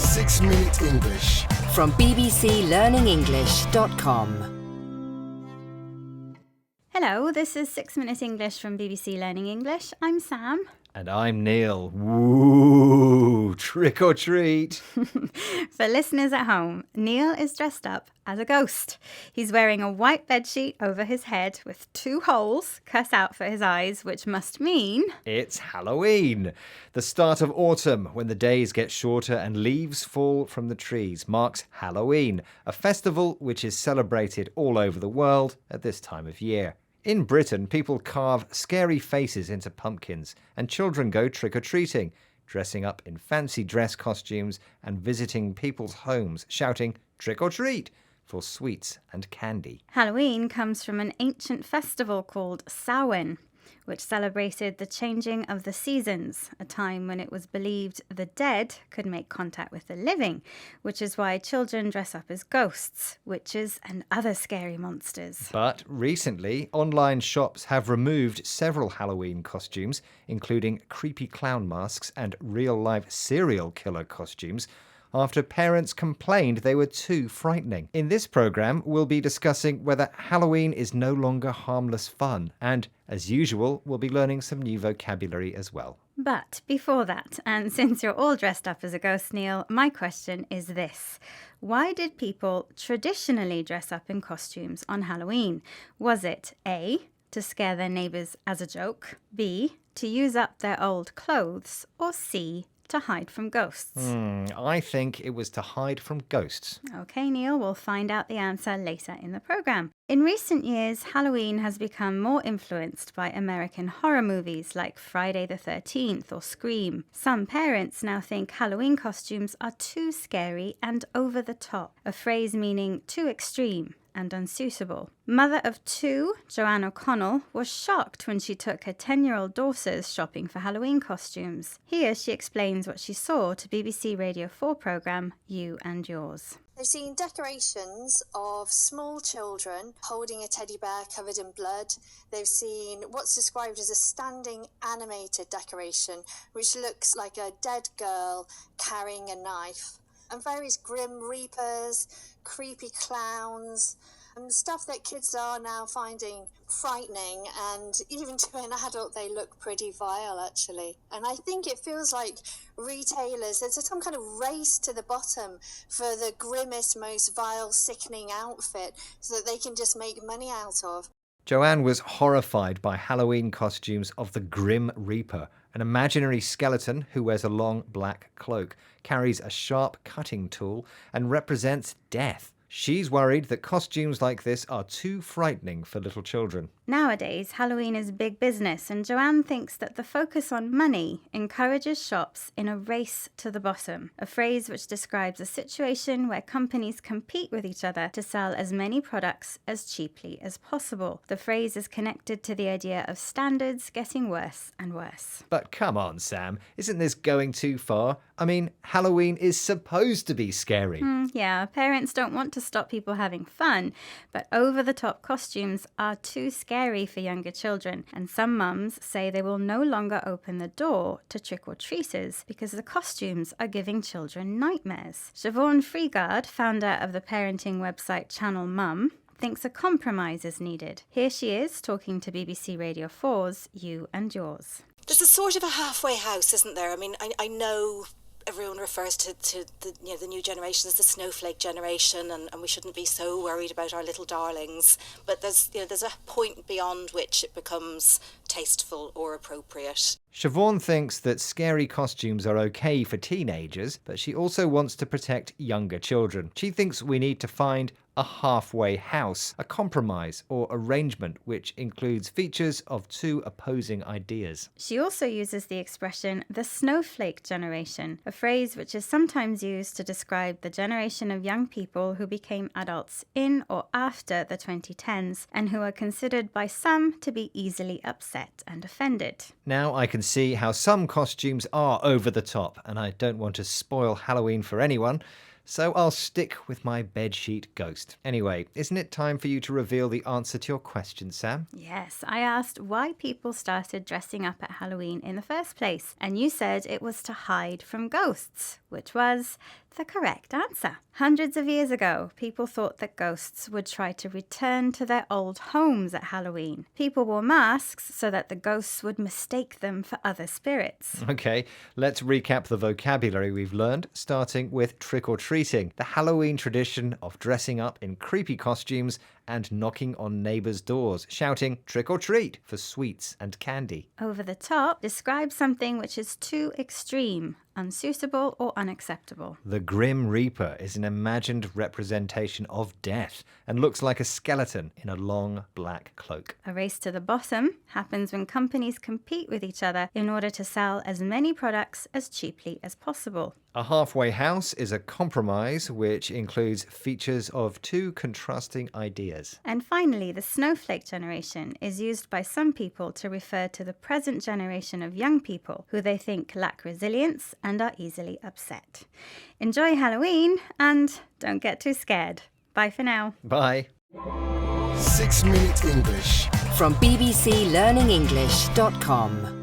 6-Minute English. From bbclearningenglish.com. Hello, this is 6-Minute English from BBC Learning English. I'm Sam. And I'm Neil. Woo! Trick or treat. For listeners at home, Neil is dressed up as a ghost. He's wearing a white bedsheet over his head with 2 holes cut out for his eyes, which must mean... It's Halloween. The start of autumn, when the days get shorter and leaves fall from the trees, marks Halloween, a festival which is celebrated all over the world at this time of year. In Britain, people carve scary faces into pumpkins, and children go trick-or-treating, dressing up in fancy dress costumes and visiting people's homes, shouting "trick or treat" for sweets and candy. Halloween comes from an ancient festival called Samhain, which celebrated the changing of the seasons, a time when it was believed the dead could make contact with the living, which is why children dress up as ghosts, witches and other scary monsters. But recently, online shops have removed several Halloween costumes, including creepy clown masks and real-life serial killer costumes, after parents complained they were too frightening. In this programme, we'll be discussing whether Halloween is no longer harmless fun, and, as usual, we'll be learning some new vocabulary as well. But before that, and since you're all dressed up as a ghost, Neil, my question is this. Why did people traditionally dress up in costumes on Halloween? Was it A, to scare their neighbours as a joke, B, to use up their old clothes, or C, to hide from ghosts? I think it was to hide from ghosts. Okay, Neil, we'll find out the answer later in the programme. In recent years, Halloween has become more influenced by American horror movies like Friday the 13th or Scream. Some parents now think Halloween costumes are too scary and over the top, a phrase meaning too extreme and unsuitable. Mother of 2, Joanne O'Connell, was shocked when she took her 10-year-old daughters shopping for Halloween costumes. Here she explains what she saw to BBC Radio 4 programme You and Yours. They've seen decorations of small children holding a teddy bear covered in blood. They've seen what's described as a standing animated decoration, which looks like a dead girl carrying a knife. And various grim reapers, creepy clowns, and stuff that kids are now finding frightening, and even to an adult they look pretty vile actually. And I think it feels like retailers, there's some kind of race to the bottom for the grimmest, most vile, sickening outfit so that they can just make money out of. Joanne was horrified by Halloween costumes of the Grim Reaper, an imaginary skeleton who wears a long black cloak, carries a sharp cutting tool, and represents death. She's worried that costumes like this are too frightening for little children. Nowadays, Halloween is big business, and Joanne thinks that the focus on money encourages shops in a race to the bottom, a phrase which describes a situation where companies compete with each other to sell as many products as cheaply as possible. The phrase is connected to the idea of standards getting worse and worse. But come on, Sam, isn't this going too far? I mean, Halloween is supposed to be scary. Yeah, parents don't want to stop people having fun, but over-the-top costumes are too scary for younger children, and some mums say they will no longer open the door to trick-or-treaters because the costumes are giving children nightmares. Siobhan Freegard, founder of the parenting website Channel Mum, thinks a compromise is needed. Here she is talking to BBC Radio 4's You and Yours. There's a sort of a halfway house, isn't there? I mean, I know everyone refers to the new generation as the snowflake generation, and we shouldn't be so worried about our little darlings. But there's a point beyond which it becomes tasteful or appropriate. Siobhan thinks that scary costumes are okay for teenagers, but she also wants to protect younger children. She thinks we need to find a halfway house, a compromise or arrangement which includes features of 2 opposing ideas. She also uses the expression the snowflake generation, a phrase which is sometimes used to describe the generation of young people who became adults in or after the 2010s and who are considered by some to be easily upset and offended. Now I can see how some costumes are over the top, and I don't want to spoil Halloween for anyone. So I'll stick with my bedsheet ghost. Anyway, isn't it time for you to reveal the answer to your question, Sam? Yes, I asked why people started dressing up at Halloween in the first place, and you said it was to hide from ghosts, which was the correct answer. Hundreds of years ago, people thought that ghosts would try to return to their old homes at Halloween. People wore masks so that the ghosts would mistake them for other spirits. Okay, let's recap the vocabulary we've learned, starting with trick-or-treating, the Halloween tradition of dressing up in creepy costumes and knocking on neighbours' doors, shouting trick-or-treat for sweets and candy. Over the top describes something which is too extreme, unsuitable or unacceptable. The Grim Reaper is an imagined representation of death and looks like a skeleton in a long black cloak. A race to the bottom happens when companies compete with each other in order to sell as many products as cheaply as possible. A halfway house is a compromise which includes features of two contrasting ideas. And finally, the snowflake generation is used by some people to refer to the present generation of young people who they think lack resilience and are easily upset. Enjoy Halloween and don't get too scared. Bye for now. Bye. 6 Minute English. From bbclearningenglish.com